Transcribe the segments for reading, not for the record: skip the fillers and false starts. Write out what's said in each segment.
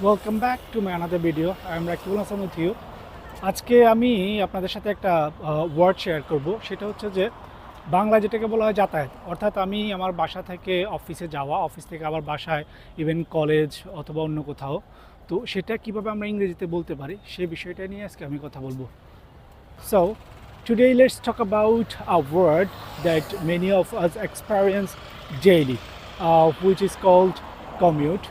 Welcome back to my another video. I am Rakib with you. আজকে আমি আপনাদের সাথে একটা ওয়ার্ড শেয়ার করব। সেটা হচ্ছে যে বাংলা যেটাকে বলা হয় যাতায়াত, অর্থাৎ আমি আমার বাসা থেকে অফিসে যাওয়া, অফিস থেকে আবার বাসায়, ইভেন কলেজ অথবা অন্য কোথাও। তো সেটা কীভাবে আমরা ইংরেজিতে বলতে পারি সেই বিষয়টা নিয়ে আজকে আমি কথা বলবো। So today let's talk about a word that many of us experience daily, which is called commute.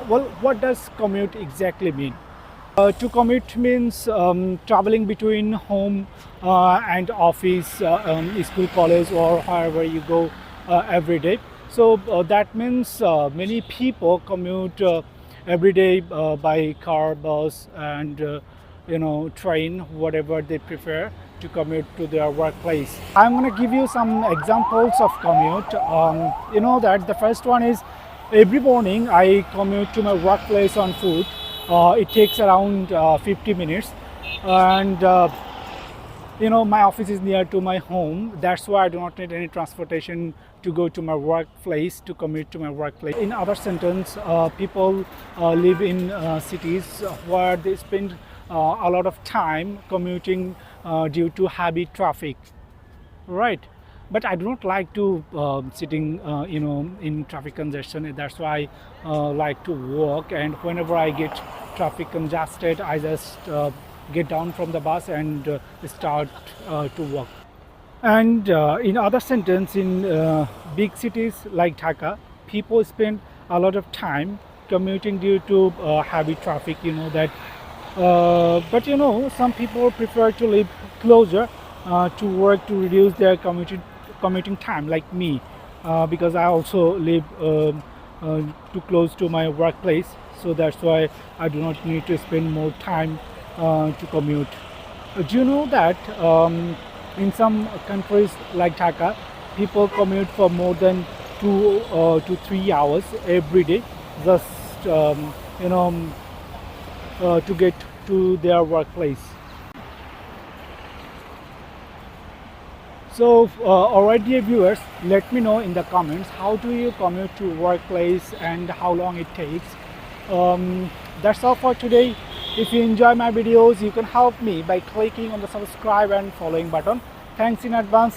Well, what does commute exactly mean? To commute means traveling between home and office, school, college, or wherever you go every day. So that means many people commute every day by car, bus, and train, whatever they prefer to commute to their workplace. I'm going to give you some examples of commute. You know that the first one is every morning I commute to my workplace on foot. It takes around 50 minutes, and my office is near to my home. That's why I do not need any transportation to go to my workplace, to commute to my workplace. In other sentence, people live in cities where they spend a lot of time commuting due to heavy traffic, right? But I do not like to sitting in traffic congestion. That's why I like to walk, and whenever I get traffic congested, I just get down from the bus and start to walk. And in other sentence, in big cities like Dhaka, people spend a lot of time commuting due to heavy traffic, you know that. But some people prefer to live closer to work to reduce their commuting time, like me, because I also live too close to my workplace. So that's why I do not need to spend more time to commute. Do you know that in some countries like Dhaka, people commute for more than 2 to 3 hours every day, just to get to their workplace. So, alright, dear viewers, let me know in the comments how do you commute to workplace and how long it takes. That's all for today. If you enjoy my videos, you can help me by clicking on the subscribe and following button. Thanks in advance.